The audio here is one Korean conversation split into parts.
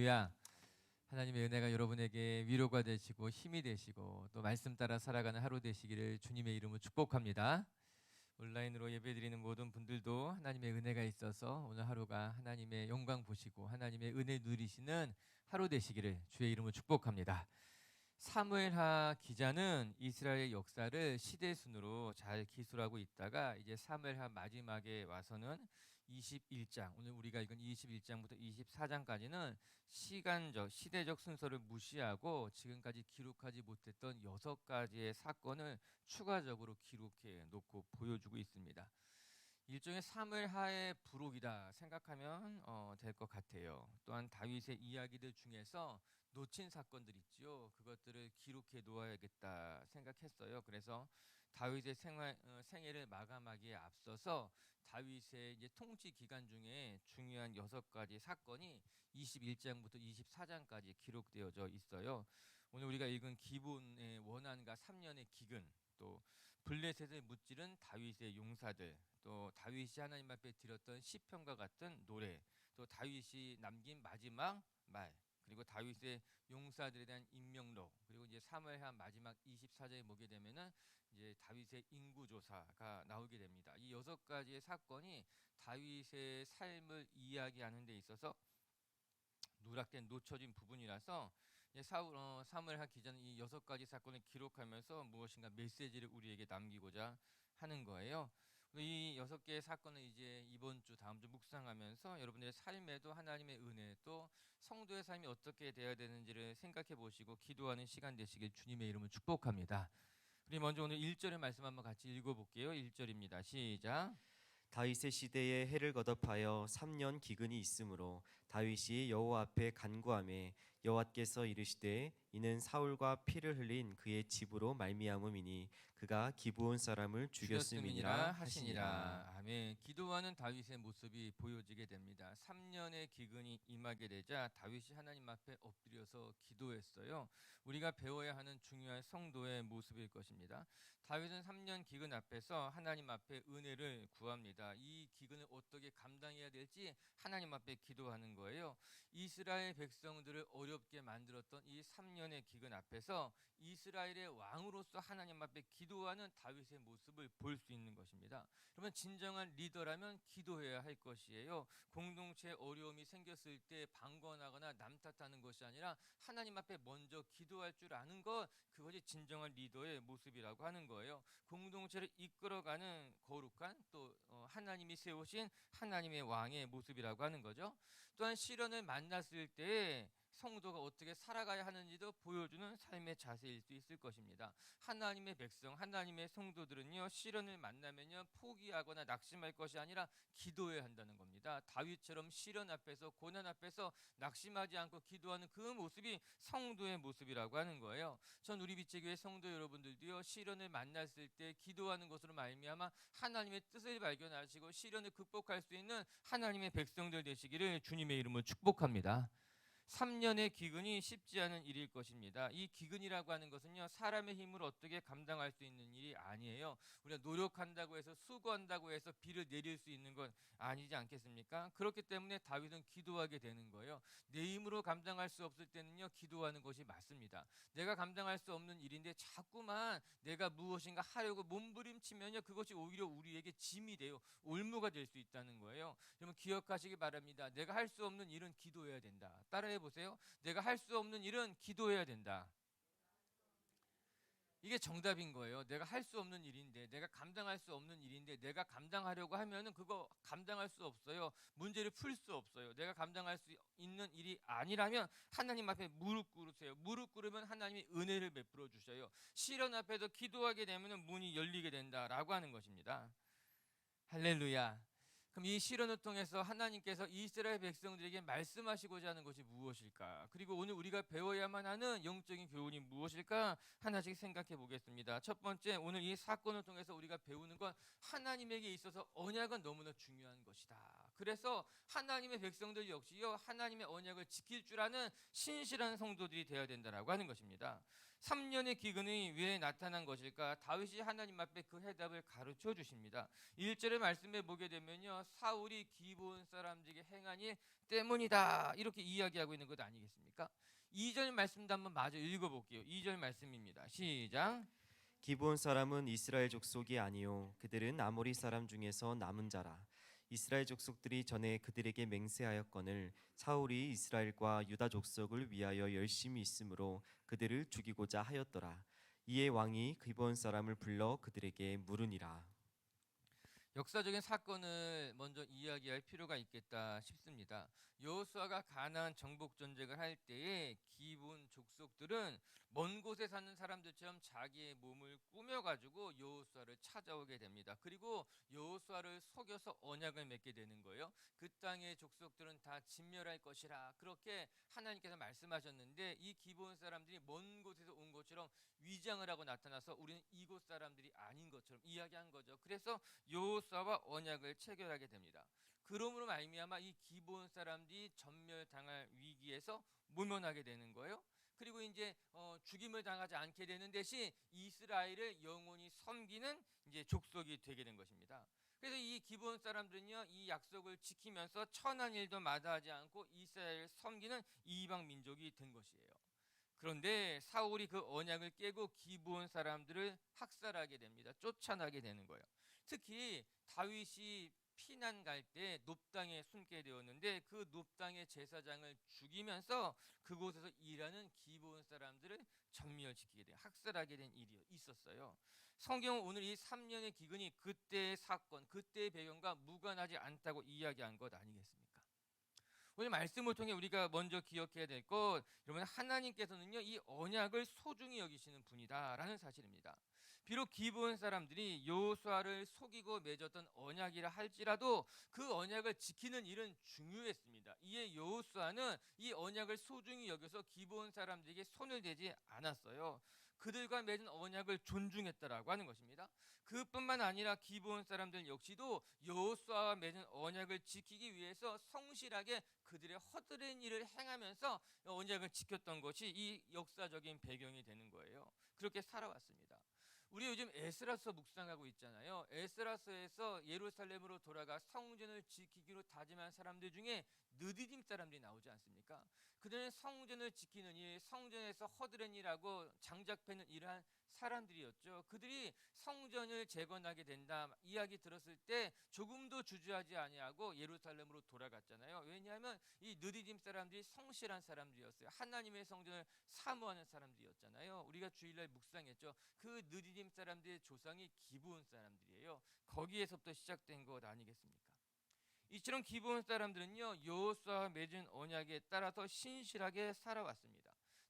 할렐루야. 하나님의 은혜가 여러분에게 위로가 되시고 힘이 되시고 또 말씀 따라 살아가는 하루 되시기를 주님의 이름으로 축복합니다. 온라인으로 예배드리는 모든 분들도 하나님의 은혜가 있어서 오늘 하루가 하나님의 영광 보시고 하나님의 은혜 누리시는 하루 되시기를 주의 이름으로 축복합니다. 사무엘하 기자는 이스라엘 역사를 시대 순으로 잘 기술하고 있다가 이제 사무엘하 마지막에 와서는 21장, 오늘 우리가 읽은 21장부터 24장까지는 시간적, 시대적 순서를 무시하고 지금까지 기록하지 못했던 6가지의 사건을 추가적으로 기록해 놓고 보여주고 있습니다. 일종의 사무엘하의 부록이다 생각하면 될 것 같아요. 또한 다윗의 이야기들 중에서 놓친 사건들 있죠. 그것들을 기록해 놓아야겠다 생각했어요. 그래서 다윗의 생애를 마감하기에 앞서서 다윗의 이제 통치 기간 중에 중요한 6가지 사건이 21장부터 24장까지 기록되어져 있어요. 오늘 우리가 읽은 기본의 원한과 3년의 기근, 또 블레셋을 무찌른 다윗의 용사들, 또 다윗이 하나님 앞에 드렸던 시편과 같은 노래, 또 다윗이 남긴 마지막 말, 그리고 다윗의 용사들에 대한 인명록, 그리고 이제 사무엘하 마지막 24장에 보게 되면은 이제 다윗의 인구 조사가 나오게 됩니다. 이 6가지의 사건이 다윗의 삶을 이야기하는 데 있어서 누락된 놓쳐진 부분이라서 사무엘하 기자는 이 6가지 사건을 기록하면서 무엇인가 메시지를 우리에게 남기고자 하는 거예요. 이 6개의 사건을 이제 이번 주 다음 주 묵상하면서 여러분들의 삶에도 하나님의 은혜, 또 성도의 삶이 어떻게 되어야 되는지를 생각해 보시고 기도하는 시간 되시길 주님의 이름으로 축복합니다. 우리 먼저 오늘 1절의 말씀 한번 같이 읽어볼게요. 1절입니다. 시작. 다윗의 시대에 해를 거듭하여 3년 기근이 있으므로 다윗이 여호와 앞에 간구하매 여호와께서 이르시되 이는 사울과 피를 흘린 그의 집으로 말미암음이니 그가 기브온 사람을 죽였음이니라 하시니라. 아멘. 기도하는 다윗의 모습이 보여지게 됩니다. 3년의 기근이 임하게 되자 다윗이 하나님 앞에 엎드려서 기도했어요. 우리가 배워야 하는 중요한 성도의 모습일 것입니다. 다윗은 3년 기근 앞에서 하나님 앞에 은혜를 구합니다. 이 기근을 어떻게 감당해야 될지 하나님 앞에 기도하는 거예요. 이스라엘 백성들을 어렵게 만들었던 이 3년의 기근 앞에서 이스라엘의 왕으로서 하나님 앞에 기도하는 다윗의 모습을 볼 수 있는 것입니다. 그러면 진정한 리더라면 기도해야 할 것이에요. 공동체에 어려움이 생겼을 때 방관하거나 남 탓하는 것이 아니라 하나님 앞에 먼저 기도할 줄 아는 것, 그것이 진정한 리더의 모습이라고 하는 거예요. 공동체를 이끌어가는 거룩한 또 하나님이 세우신 하나님의 왕의 모습이라고 하는 거죠. 또한 시련을 만났을 때 성도가 어떻게 살아가야 하는지도 보여주는 삶의 자세일 수 있을 것입니다. 하나님의 백성, 하나님의 성도들은요, 시련을 만나면요 포기하거나 낙심할 것이 아니라 기도해야 한다는 겁니다. 다윗처럼 시련 앞에서, 고난 앞에서 낙심하지 않고 기도하는 그 모습이 성도의 모습이라고 하는 거예요. 전 우리 빛의교회 성도 여러분들도요, 시련을 만났을 때 기도하는 것으로 말미암아 하나님의 뜻을 발견하시고 시련을 극복할 수 있는 하나님의 백성들 되시기를 주님의 이름으로 축복합니다. 3년의 기근이 쉽지 않은 일일 것입니다. 이 기근이라고 하는 것은요, 사람의 힘으로 어떻게 감당할 수 있는 일이 아니에요. 우리가 노력한다고 해서, 수고한다고 해서 비를 내릴 수 있는 건 아니지 않겠습니까? 그렇기 때문에 다윗은 기도하게 되는 거예요. 내 힘으로 감당할 수 없을 때는요, 기도하는 것이 맞습니다. 내가 감당할 수 없는 일인데 자꾸만 내가 무엇인가 하려고 몸부림치면요, 그것이 오히려 우리에게 짐이 돼요. 올무가 될 수 있다는 거예요. 여러분 기억하시기 바랍니다. 내가 할 수 없는 일은 기도해야 된다. 따라해 보세요. 내가 할 수 없는 일은 기도해야 된다. 이게 정답인 거예요. 내가 할 수 없는 일인데, 내가 감당할 수 없는 일인데, 내가 감당하려고 하면은 그거 감당할 수 없어요. 문제를 풀 수 없어요. 내가 감당할 수 있는 일이 아니라면 하나님 앞에 무릎 꿇으세요. 무릎 꿇으면 하나님이 은혜를 베풀어 주셔요. 시련 앞에서 기도하게 되면 문이 열리게 된다라고 하는 것입니다. 할렐루야. 그럼 이 시련을 통해서 하나님께서 이스라엘 백성들에게 말씀하시고자 하는 것이 무엇일까? 그리고 오늘 우리가 배워야만 하는 영적인 교훈이 무엇일까? 하나씩 생각해 보겠습니다. 첫 번째, 오늘 이 사건을 통해서 우리가 배우는 건 하나님에게 있어서 언약은 너무나 중요한 것이다. 그래서 하나님의 백성들 역시요 하나님의 언약을 지킬 줄 아는 신실한 성도들이 되어야 된다라고 하는 것입니다. 3년의 기근이 왜 나타난 것일까? 다윗이 하나님 앞에 그 해답을 가르쳐 주십니다. 1절의 말씀에 보게 되면요, 사울이 기브온 사람들에게 행한 일 때문이다 이렇게 이야기하고 있는 것 아니겠습니까? 2절 말씀도 한번 마저 읽어볼게요. 2절 말씀입니다. 시작. 기브온 사람은 이스라엘 족속이 아니요 그들은 아모리 사람 중에서 남은 자라. 이스라엘 족속들이 전에 그들에게 맹세하였거늘 사울이 이스라엘과 유다 족속을 위하여 열심히 있으므로 그들을 죽이고자 하였더라. 이에 왕이 기브온 사람을 불러 그들에게 물으니라. 역사적인 사건을 먼저 이야기할 필요가 있겠다 싶습니다. 여호수아가 가나안 정복 전쟁을 할 때에 기브온 족속들은 먼 곳에 사는 사람들처럼 자기의 몸을 꾸며가지고 여호수아를 찾아오게 됩니다. 그리고 여호수아를 속여서 언약을 맺게 되는 거예요. 그 땅의 족속들은 다 진멸할 것이라 그렇게 하나님께서 말씀하셨는데 이 기브온 사람들이 먼 곳에서 온 것처럼 위장을 하고 나타나서 우리는 이곳 사람들이 아닌 것처럼 이야기한 거죠. 그래서 여호수아와 언약을 체결하게 됩니다. 그러므로 말미암아 이 기브온 사람들이 전멸당할 위기에서 모면하게 되는 거예요. 그리고 이제 죽임을 당하지 않게 되는 대신 이스라엘을 영원히 섬기는 이제 족속이 되게 된 것입니다. 그래서 이 기브온 사람들은요 이 약속을 지키면서 천한 일도 마다하지 않고 이스라엘을 섬기는 이방 민족이 된 것이에요. 그런데 사울이 그 언약을 깨고 기브온 사람들을 학살하게 됩니다. 쫓아나게 되는 거예요. 특히 다윗이 피난 갈 때 높당에 숨게 되었는데 그 높당의 제사장을 죽이면서 그곳에서 일하는 기브온 사람들을 전멸시키게 돼 학살하게 된 일이 있었어요. 성경은 오늘 이 3년의 기근이 그때의 사건, 그때의 배경과 무관하지 않다고 이야기한 것 아니겠습니까? 오늘 말씀을 통해 우리가 먼저 기억해야 될 것, 여러분 하나님께서는요 이 언약을 소중히 여기시는 분이다라는 사실입니다. 비록 기브온 사람들이 여호수아를 속이고 맺었던 언약이라 할지라도 그 언약을 지키는 일은 중요했습니다. 이에 여호수아는 이 언약을 소중히 여겨서 기브온 사람들에게 손을 대지 않았어요. 그들과 맺은 언약을 존중했다라고 하는 것입니다. 그뿐만 아니라 기브온 사람들 역시도 여호수아와 맺은 언약을 지키기 위해서 성실하게 그들의 허드렛 일을 행하면서 언약을 지켰던 것이 이 역사적인 배경이 되는 거예요. 그렇게 살아왔습니다. 우리 요즘 에스라서 묵상하고 있잖아요. 에스라서에서 예루살렘으로 돌아가 성전을 지키기로 다짐한 사람들 중에 느디딤 사람들이 나오지 않습니까? 그들은 성전을 지키는 일, 성전에서 허드렛 일하고 장작 패는 일을 한 사람들이었죠. 그들이 성전을 재건하게 된다 이야기 들었을 때 조금도 주저하지 아니하고 예루살렘으로 돌아갔잖아요. 왜냐하면 이 느디딤 사람들이 성실한 사람들이었어요. 하나님의 성전을 사모하는 사람들이었잖아요. 우리가 주일날 묵상했죠. 그 느디딤 사람들의 조상이 기브온 사람들이에요. 거기에서부터 시작된 것 아니겠습니까? 이처럼 기브온 사람들은요 여호수아와 맺은 언약에 따라서 신실하게 살아왔습니다.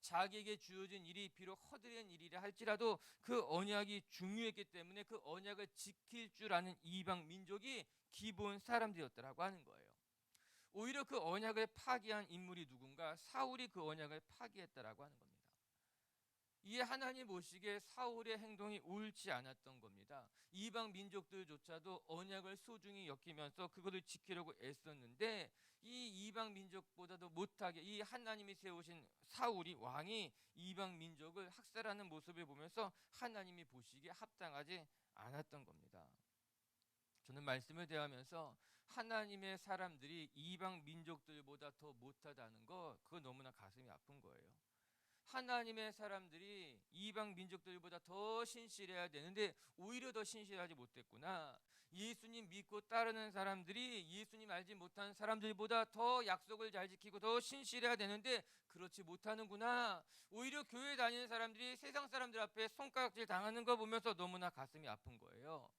자기에게 주어진 일이 비록 허드렛 일이라 할지라도 그 언약이 중요했기 때문에 그 언약을 지킬 줄 아는 이방 민족이 기브온 사람들이었다라고 하는 거예요. 오히려 그 언약을 파기한 인물이 누군가? 사울이 그 언약을 파기했다라고 하는 겁니다. 이에 하나님 보시기에 사울의 행동이 옳지 않았던 겁니다. 이방 민족들조차도 언약을 소중히 여기면서 그것을 지키려고 애썼는데 이 이방 민족보다도 못하게 이 하나님이 세우신 사울이 왕이 이방 민족을 학살하는 모습을 보면서 하나님이 보시기에 합당하지 않았던 겁니다. 저는 말씀을 대하면서 하나님의 사람들이 이방 민족들보다 더 못하다는 거 그거 너무나 가슴이 아픈 거예요. 하나님의 사람들이 이방 민족들보다 더 신실해야 되는데 오히려 더 신실하지 못했구나. 예수님 믿고 따르는 사람들이 예수님 알지 못한 사람들보다 더 약속을 잘 지키고 더 신실해야 되는데 그렇지 못하는구나. 오히려 교회 다니는 사람들이 세상 사람들 앞에 손가락질 당하는 거 보면서 너무나 가슴이 아픈 거예요.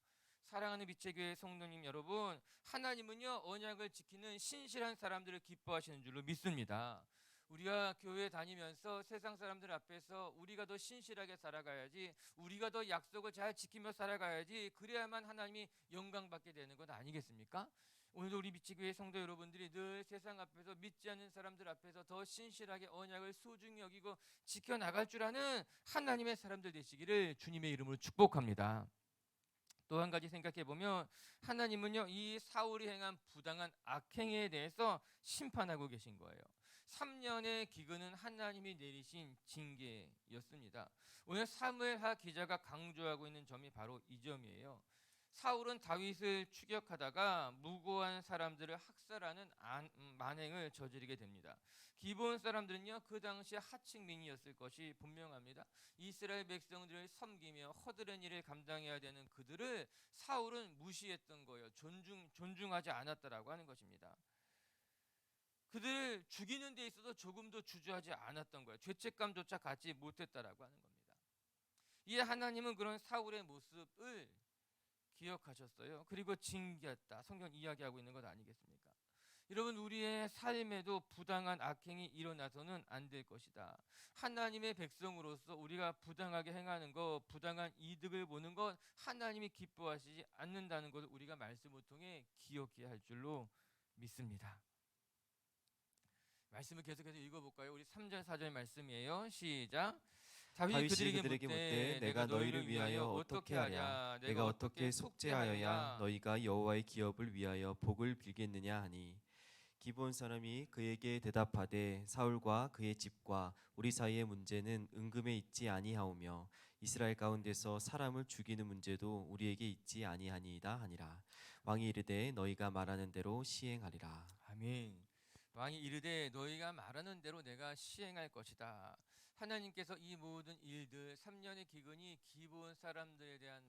사랑하는 빛의 교회 성도님 여러분, 하나님은요 언약을 지키는 신실한 사람들을 기뻐하시는 줄로 믿습니다. 우리가 교회 다니면서 세상 사람들 앞에서 우리가 더 신실하게 살아가야지, 우리가 더 약속을 잘 지키며 살아가야지, 그래야만 하나님이 영광 받게 되는 것 아니겠습니까? 오늘도 우리 빛의 성도 여러분들이 늘 세상 앞에서 믿지 않는 사람들 앞에서 더 신실하게 언약을 소중히 여기고 지켜나갈 줄 아는 하나님의 사람들 되시기를 주님의 이름으로 축복합니다. 또 한 가지 생각해 보면 하나님은요, 이 사울이 행한 부당한 악행에 대해서 심판하고 계신 거예요. 3년의 기근은 하나님이 내리신 징계였습니다. 오늘 사무엘하 기자가 강조하고 있는 점이 바로 이 점이에요. 사울은 다윗을 추격하다가 무고한 사람들을 학살하는 만행을 저지르게 됩니다. 기브온 사람들은요, 그 당시에 하층민이었을 것이 분명합니다. 이스라엘 백성들을 섬기며 허드렛 일을 감당해야 되는 그들을 사울은 무시했던 거예요. 존중하지 않았다라고 하는 것입니다. 그들을 죽이는 데 있어서 조금도 주저하지 않았던 거예요. 죄책감조차 갖지 못했다라고 하는 겁니다. 이에 하나님은 그런 사울의 모습을 기억하셨어요. 그리고 징계했다. 성경 이야기하고 있는 것 아니겠습니까? 여러분, 우리의 삶에도 부당한 악행이 일어나서는 안 될 것이다. 하나님의 백성으로서 우리가 부당하게 행하는 것, 부당한 이득을 보는 것, 하나님이 기뻐하시지 않는다는 것을 우리가 말씀을 통해 기억해야 할 줄로 믿습니다. 말씀을 계속해서 읽어볼까요? 우리 3절 4절 말씀이에요. 시작. 다윗이 그들에게 묻되 내가 너희를 위하여 어떻게 하랴? 내가 어떻게 속죄하여야 너희가 여호와의 기업을 위하여 복을 빌겠느냐 하니, 기브온 사람이 그에게 대답하되 사울과 그의 집과 우리 사이의 문제는 은금에 있지 아니하오며 이스라엘 가운데서 사람을 죽이는 문제도 우리에게 있지 아니하니이다 하니라. 왕이 이르되 너희가 말하는 대로 시행하리라. 아멘. 왕이 이르되 너희가 말하는 대로 내가 시행할 것이다. 하나님께서 이 모든 일들 3년의 기근이 기브온 사람들에 대한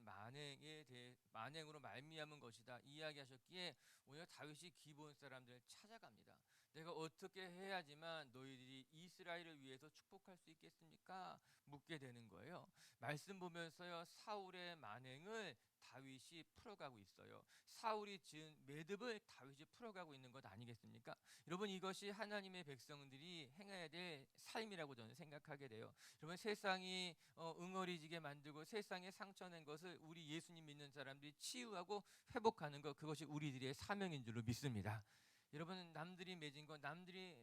만행으로 말미암은 것이다 이야기하셨기에 오늘 다윗이 기브온 사람들을 찾아갑니다. 내가 어떻게 해야지만 너희들이 이스라엘을 위해서 축복할 수 있겠습니까? 묻게 되는 거예요. 말씀 보면서요, 사울의 만행을 다윗이 풀어가고 있어요. 사울이 지은 매듭을 다윗이 풀어가고 있는 것 아니겠습니까? 여러분, 이것이 하나님의 백성들이 행해야 될 삶이라고 저는 생각하게 돼요. 여러분, 세상이 응어리지게 만들고 세상에 상처낸 것을 우리 예수님 믿는 사람들이 치유하고 회복하는 것, 그것이 우리들의 사명인 줄로 믿습니다. 여러분, 남들이 맺은 것, 남들이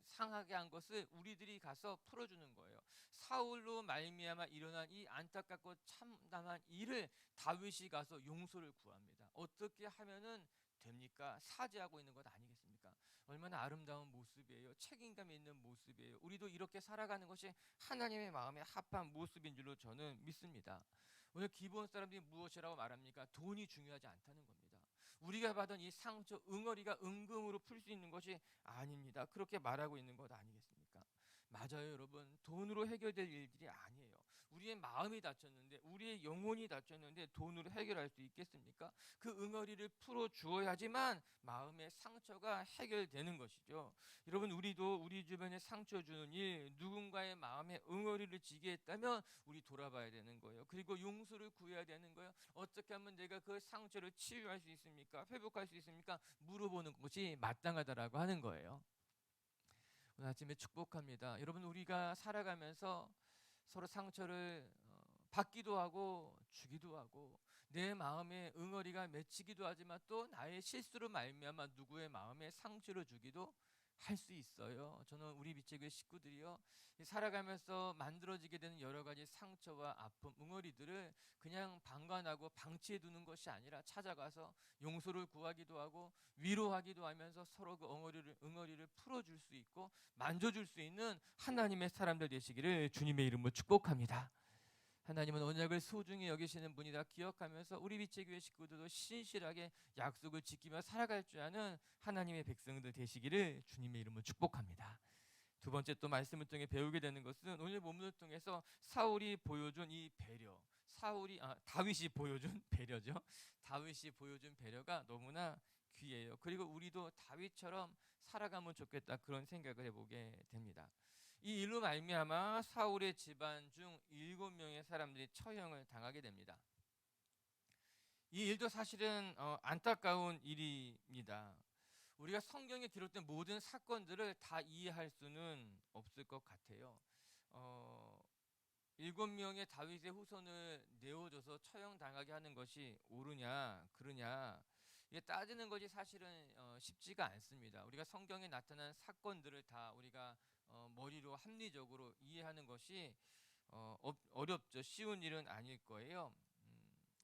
상하게 한 것을 우리들이 가서 풀어주는 거예요. 사울로 말미암아 일어난 이 안타깝고 참담한 일을 다윗이 가서 용서를 구합니다. 어떻게 하면은 됩니까? 사죄하고 있는 것 아니겠습니까? 얼마나 아름다운 모습이에요. 책임감 있는 모습이에요. 우리도 이렇게 살아가는 것이 하나님의 마음에 합한 모습인 줄로 저는 믿습니다. 오늘 기브온 사람들이 무엇이라고 말합니까? 돈이 중요하지 않다는 겁니다. 우리가 받은 이 상처, 응어리가 은금으로 풀 수 있는 것이 아닙니다. 그렇게 말하고 있는 것 아니겠습니까? 맞아요, 여러분. 돈으로 해결될 일들이 아니에요. 우리의 마음이 다쳤는데, 우리의 영혼이 다쳤는데 돈으로 해결할 수 있겠습니까? 그 응어리를 풀어 주어야지만 마음의 상처가 해결되는 것이죠. 여러분, 우리도 우리 주변에 상처 주는 일, 누군가의 마음에 응어리를 지게 했다면 우리 돌아봐야 되는 거예요. 그리고 용서를 구해야 되는 거예요. 어떻게 하면 내가 그 상처를 치유할 수 있습니까? 회복할 수 있습니까? 물어보는 것이 마땅하다라고 하는 거예요. 오늘 아침에 축복합니다. 여러분, 우리가 살아가면서 서로 상처를 받기도 하고 주기도 하고 내 마음에 응어리가 맺히기도 하지만 또 나의 실수로 말미암아 누구의 마음에 상처를 주기도 할 수 있어요. 저는 우리 빛의 식구들이요, 살아가면서 만들어지게 되는 여러 가지 상처와 아픔, 응어리들을 그냥 방관하고 방치해 두는 것이 아니라 찾아가서 용서를 구하기도 하고 위로하기도 하면서 서로 그 응어리를 풀어줄 수 있고 만져줄 수 있는 하나님의 사람들 되시기를 주님의 이름으로 축복합니다. 하나님은 언약을 소중히 여기시는 분이다 기억하면서 우리 빛의 교회 식구들도 신실하게 약속을 지키며 살아갈 줄 아는 하나님의 백성들 되시기를 주님의 이름으로 축복합니다. 두 번째 또 말씀을 통해 배우게 되는 것은 오늘 본문을 통해서 사울이 보여준 이 배려, 다윗이 보여준 배려죠. 다윗이 보여준 배려가 너무나 귀해요. 그리고 우리도 다윗처럼 살아가면 좋겠다, 그런 생각을 해보게 됩니다. 이 일로 말미암아 사울의 집안 중 7명의 사람들이 처형을 당하게 됩니다. 이 일도 사실은 안타까운 일입니다. 우리가 성경에 기록된 모든 사건들을 다 이해할 수는 없을 것 같아요. 7명의 다윗의 후손을 내어줘서 처형당하게 하는 것이 옳으냐 그르냐, 이게 따지는 것이 사실은 쉽지가 않습니다. 우리가 성경에 나타난 사건들을 다 우리가 머리로 합리적으로 이해하는 것이 어렵죠. 쉬운 일은 아닐 거예요.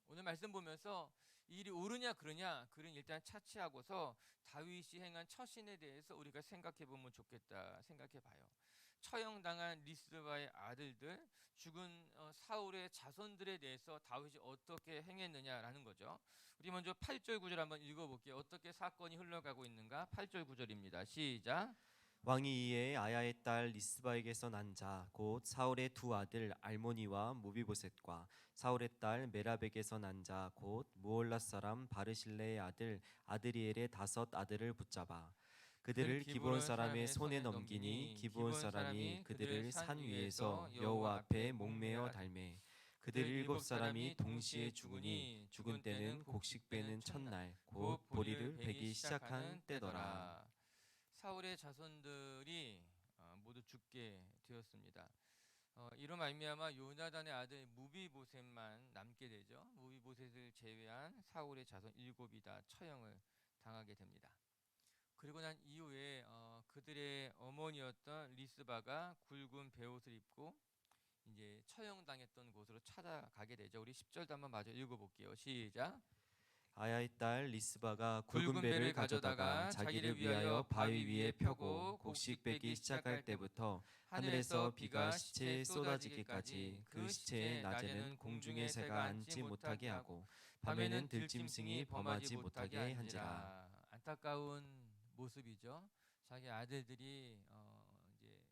오늘 말씀 보면서 이 일이 옳으냐 그르냐 그는 일단 차치하고서 다윗이 행한 처신에 대해서 우리가 생각해 보면 좋겠다 생각해 봐요. 처형당한 리스바의 아들들, 죽은 사울의 자손들에 대해서 다윗이 어떻게 행했느냐라는 거죠. 우리 먼저 8절 9절 한번 읽어볼게요. 어떻게 사건이 흘러가고 있는가? 8절 9절입니다. 시작. 왕이 이에 아야의 딸 리스바에게서 난 자 곧 사울의 두 아들 알모니와 무비보셋과 사울의 딸 메랍에게서 난 자 곧 무올라 사람 바르실레의 아들 아드리엘의 다섯 아들을 붙잡아 그들을 기브온 사람의 손에 넘기니 기브온 사람이 그들을 산 위에서 여호와 앞에 목매어 달매 그들 일곱 사람이 동시에 죽으니 죽은 때는 곡식 베는 첫날 곧 보리를 베기 시작한 때더라. 사울의 자손들이 모두 죽게 되었습니다. 이로 말미암아 요나단의 아들 무비보셋만 남게 되죠. 무비보셋을 제외한 사울의 자손 일곱이 다 처형을 당하게 됩니다. 그리고 난 이후에 그들의 어머니였던 리스바가 굵은 베옷을 입고 이제 처형당했던 곳으로 찾아가게 되죠. 우리 10절도 한번 마저 읽어볼게요. 시작. 아야의 딸 리스바가 굵은 배를 가져다가 자기를 위하여 바위 위에 펴고 곡식 베기 시작할 때부터 하늘에서 비가 시체에 쏟아지기까지 그 시체의 낮에는 공중의 새가 앉지 못하게 하고 밤에는 들짐승이 범하지 못하게 한지라. 안타까운 모습이죠. 자기 아들들이 이제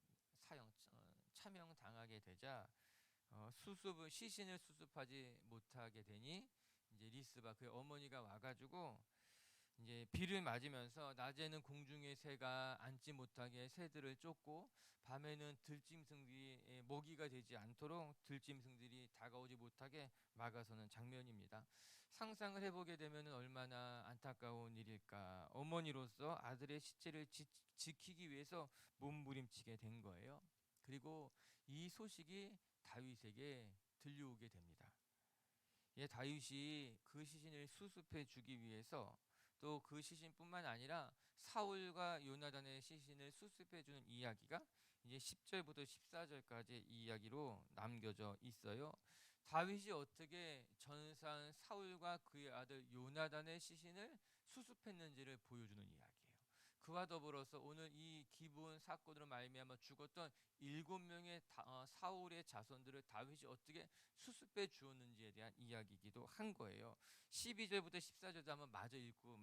차명 당하게 되자 시신을 수습하지 못하게 되니 이제 리스바 그의 어머니가 와가지고 이제 비를 맞으면서 낮에는 공중의 새가 앉지 못하게 새들을 쫓고 밤에는 들짐승들이 먹이가 되지 않도록 들짐승들이 다가오지 못하게 막아서는 장면입니다. 상상을 해보게 되면 얼마나 안타까운 일일까. 어머니로서 아들의 시체를 지키기 위해서 몸부림치게 된 거예요. 그리고 이 소식이 다윗에게 들려오게 됩니다. 다윗이 그 시신을 수습해 주기 위해서 또 그 시신뿐만 아니라 사울과 요나단의 시신을 수습해 주는 이야기가 이제 10절부터 14절까지 이야기로 남겨져 있어요. 다윗이 어떻게 전사한 사울과 그의 아들 요나단의 시신을 수습했는지를 보여주는 이야기예요. 그와 더불어서 오늘 이 기브온 사건으로 말미암아 죽었던 7명의 사울의 자손들을 다윗이 어떻게 수습해 주었는지에 대한 이야기이기도 한 거예요. 12절부터 14절도 한번 마저 읽고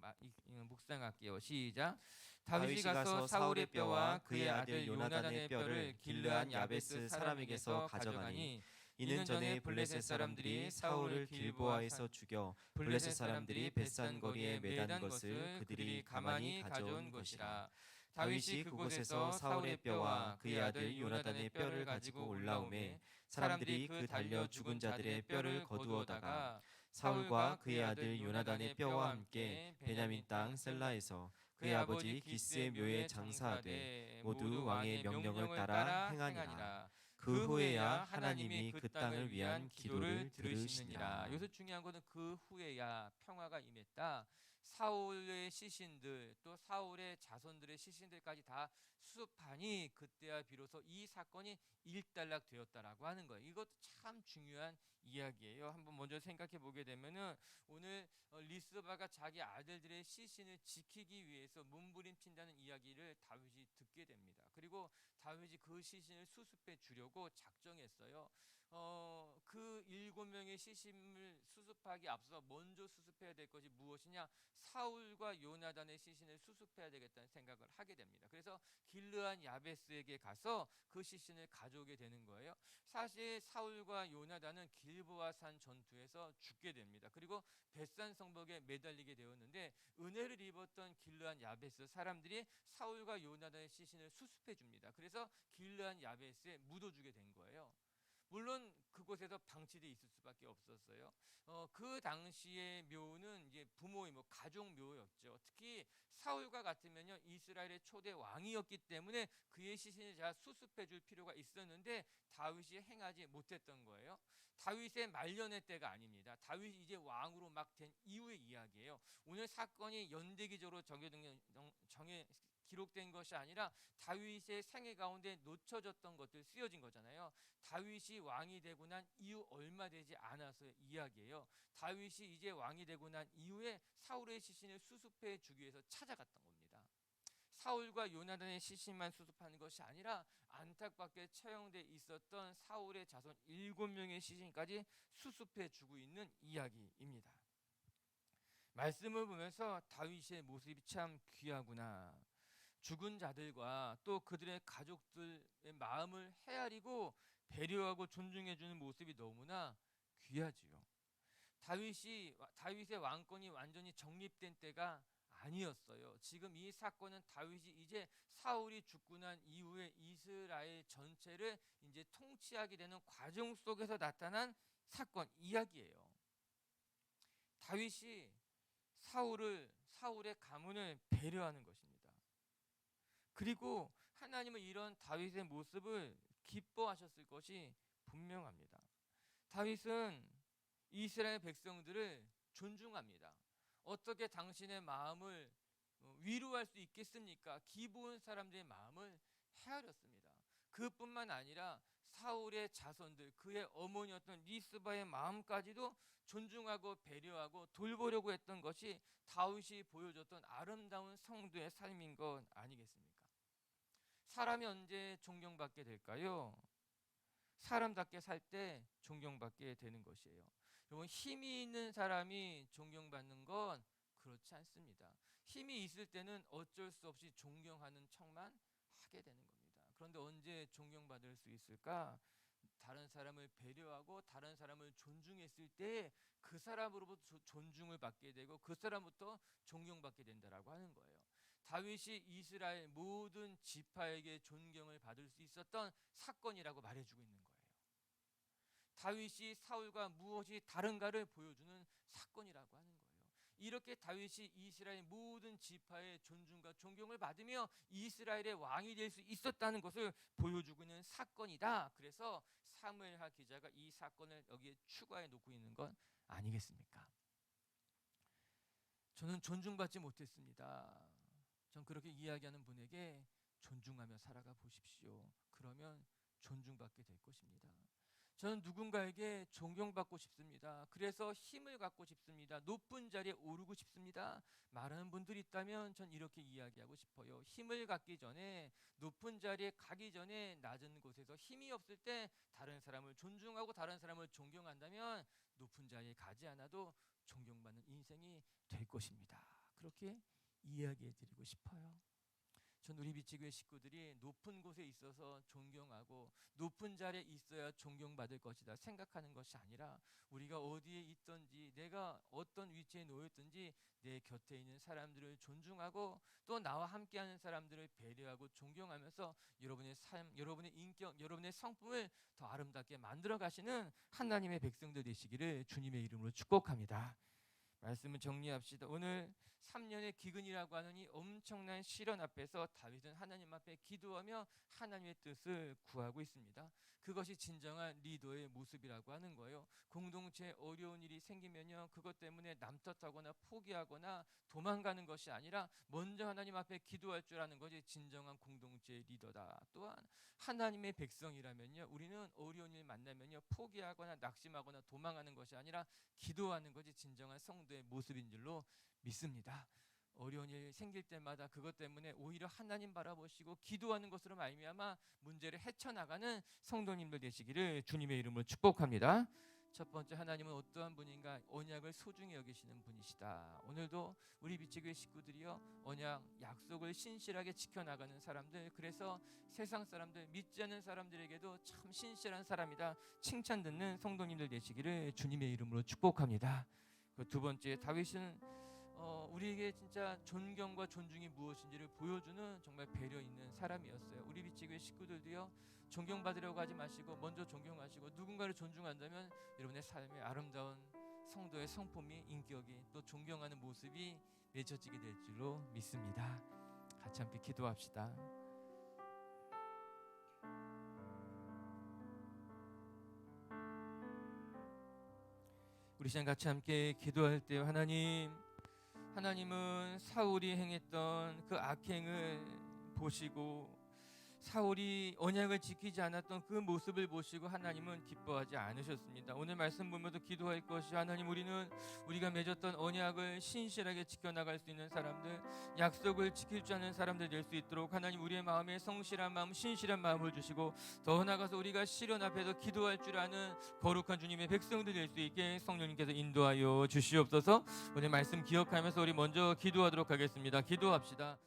묵상할게요. 시작. 다윗이 가서 사울의 뼈와 그의 아들 요나단의 뼈를 길르한 야베스 사람에게서 가져가니 이는 전에 블레셋 사람들이 사울을 길보아에서 죽여 블레셋 사람들이 벳산 거리에 매단 것을 그들이 가만히 가져온 것이라. 다윗이 그곳에서 사울의 뼈와 그의 아들 요나단의 뼈를 가지고 올라오매 사람들이 그 달려 죽은 자들의 뼈를 거두어다가 사울과 그의 아들 요나단의 뼈와 함께 베냐민 땅 셀라에서 그의 아버지 기스의 묘에 장사하되 모두 왕의 명령을 따라 행하니라. 그 후에야 하나님이 그 땅을 위한 기도를 들으시니라. 여기서 중요한 것은 그 후에야 평화가 임했다. 사울의 시신들 또 사울의 자손들의 시신들까지 다 수습하니 그때야 비로소 이 사건이 일단락 되었다라고 하는 거예요. 이것도 참 중요한 이야기예요. 한번 먼저 생각해 보게 되면은 오늘 리스바가 자기 아들들의 시신을 지키기 위해서 몸부림친다는 이야기를 다윗이 듣게 됩니다. 그리고 다윗이 그 시신을 수습해 주려고 작정했어요. 그 7명의 시신을 수습하기 앞서 먼저 수습해야 될 것이 무엇이냐? 사울과 요나단의 시신을 수습해야 되겠다는 생각을 하게 됩니다. 그래서 길르한 야베스에게 가서 그 시신을 가져오게 되는 거예요. 사실 사울과 요나단은 길보아 산 전투에서 죽게 됩니다. 그리고 벳산 성벽에 매달리게 되었는데 은혜를 입었던 길르한 야베스 사람들이 사울과 요나단의 시신을 수습해 줍니다. 그래서 길르한 야베스에 묻어주게 된 거예요. 물론 그곳에서 방치돼 있을 수밖에 없었어요. 그 당시의 묘는 이제 부모의 가족 묘였죠. 특히 사울과 같으면요 이스라엘의 초대 왕이었기 때문에 그의 시신을 잘 수습해줄 필요가 있었는데 다윗이 행하지 못했던 거예요. 다윗의 말년의 때가 아닙니다. 다윗이 이제 왕으로 막 된 이후의 이야기예요. 오늘 사건이 연대기적으로 기록된 것이 아니라 다윗의 생애 가운데 놓쳐졌던 것들 쓰여진 거잖아요. 다윗이 왕이 되고 난 이후 얼마 되지 않아서의 이야기예요. 다윗이 이제 왕이 되고 난 이후에 사울의 시신을 수습해 주기 위해서 찾아갔던 겁니다. 사울과 요나단의 시신만 수습하는 것이 아니라 안팎밖에 처형돼 있었던 사울의 자손 7명의 시신까지 수습해 주고 있는 이야기입니다. 말씀을 보면서 다윗의 모습이 참 귀하구나. 죽은 자들과 또 그들의 가족들의 마음을 헤아리고 배려하고 존중해 주는 모습이 너무나 귀하지요. 다윗의 왕권이 완전히 정립된 때가 아니었어요. 지금 이 사건은 다윗이 이제 사울이 죽고 난 이후에 이스라엘 전체를 이제 통치하게 되는 과정 속에서 나타난 사건 이야기예요. 다윗이 사울의 가문을 배려하는 것입니다. 그리고 하나님은 이런 다윗의 모습을 기뻐하셨을 것이 분명합니다. 다윗은 이스라엘 백성들을 존중합니다. 어떻게 당신의 마음을 위로할 수 있겠습니까? 기부온 사람들의 마음을 헤아렸습니다. 그뿐만 아니라 사울의 자손들, 그의 어머니였던 리스바의 마음까지도 존중하고 배려하고 돌보려고 했던 것이 다윗이 보여줬던 아름다운 성도의 삶인 것 아니겠습니까? 사람이 언제 존경받게 될까요? 사람답게 살 때 존경받게 되는 것이에요. 여러분, 힘이 있는 사람이 존경받는 건 그렇지 않습니다. 힘이 있을 때는 어쩔 수 없이 존경하는 척만 하게 되는 겁니다. 그런데 언제 존경받을 수 있을까? 다른 사람을 배려하고 다른 사람을 존중했을 때 그 사람으로부터 존중을 받게 되고 그 사람부터 존경받게 된다라고 하는 거예요. 다윗이 이스라엘 모든 지파에게 존경을 받을 수 있었던 사건이라고 말해주고 있는 거예요. 다윗이 사울과 무엇이 다른가를 보여주는 사건이라고 하는 거예요. 이렇게 다윗이 이스라엘 모든 지파의 존중과 존경을 받으며 이스라엘의 왕이 될 수 있었다는 것을 보여주고 있는 사건이다. 그래서 사무엘하 기자가 이 사건을 여기에 추가해 놓고 있는 건 아니겠습니까? 저는 존중받지 못했습니다. 전 그렇게 이야기하는 분에게 존중하며 살아가 보십시오. 그러면 존중받게 될 것입니다. 저는 누군가에게 존경받고 싶습니다. 그래서 힘을 갖고 싶습니다. 높은 자리에 오르고 싶습니다. 말하는 분들이 있다면 전 이렇게 이야기하고 싶어요. 힘을 갖기 전에, 높은 자리에 가기 전에 낮은 곳에서 힘이 없을 때 다른 사람을 존중하고 다른 사람을 존경한다면 높은 자리에 가지 않아도 존경받는 인생이 될 것입니다. 그렇게 이야기해 드리고 싶어요. 전 우리 비치교회 식구들이 높은 곳에 있어서 존경하고 높은 자리에 있어야 존경받을 것이다 생각하는 것이 아니라 우리가 어디에 있든지 내가 어떤 위치에 놓였든지 내 곁에 있는 사람들을 존중하고 또 나와 함께하는 사람들을 배려하고 존경하면서 여러분의 삶, 여러분의 인격, 여러분의 성품을 더 아름답게 만들어 가시는 하나님의 백성들 되시기를 주님의 이름으로 축복합니다. 말씀을 정리합시다. 오늘 3년의 기근이라고 하는 이 엄청난 시련 앞에서 다윗은 하나님 앞에 기도하며 하나님의 뜻을 구하고 있습니다. 그것이 진정한 리더의 모습이라고 하는 거예요. 공동체에 어려운 일이 생기면요, 그것 때문에 남탓하거나 포기하거나 도망가는 것이 아니라 먼저 하나님 앞에 기도할 줄 아는 것이 진정한 공동체의 리더다. 또한 하나님의 백성이라면요, 우리는 어려운 일 만나면요 포기하거나 낙심하거나 도망하는 것이 아니라 기도하는 것이 진정한 성도의 모습인 줄로 믿습니다. 어려운 일 생길 때마다 그것 때문에 오히려 하나님 바라보시고 기도하는 것으로 말미암아 문제를 헤쳐나가는 성도님들 되시기를 주님의 이름으로 축복합니다. 첫 번째, 하나님은 어떠한 분인가? 언약을 소중히 여기시는 분이시다. 오늘도 우리 비치교회 식구들이요, 언약 약속을 신실하게 지켜나가는 사람들, 그래서 세상 사람들, 믿지 않는 사람들에게도 참 신실한 사람이다 칭찬 듣는 성도님들 되시기를 주님의 이름으로 축복합니다. 그 두 번째, 다윗은 우리에게 진짜 존경과 존중이 무엇인지를 보여주는 정말 배려 있는 사람이었어요. 우리 비치교회 식구들도요, 존경받으려고 하지 마시고 먼저 존경하시고 누군가를 존중한다면 여러분의 삶에 아름다운 성도의 성품이, 인격이, 또 존경하는 모습이 맺혀지게 될 줄로 믿습니다. 같이 함께 기도합시다. 우리 시간 같이 함께 기도할 때, 하나님, 하나님은 사울이 행했던 그 악행을 보시고 사울이 언약을 지키지 않았던 그 모습을 보시고 하나님은 기뻐하지 않으셨습니다. 오늘 말씀 보면서 기도할 것이 하나님, 우리가 맺었던 언약을 신실하게 지켜나갈 수 있는 사람들, 약속을 지킬 줄 아는 사람들 될 수 있도록 하나님 우리의 마음에 성실한 마음, 신실한 마음을 주시고 더 나아가서 우리가 시련 앞에서 기도할 줄 아는 거룩한 주님의 백성들 될 수 있게 성령님께서 인도하여 주시옵소서. 오늘 말씀 기억하면서 우리 먼저 기도하도록 하겠습니다. 기도합시다.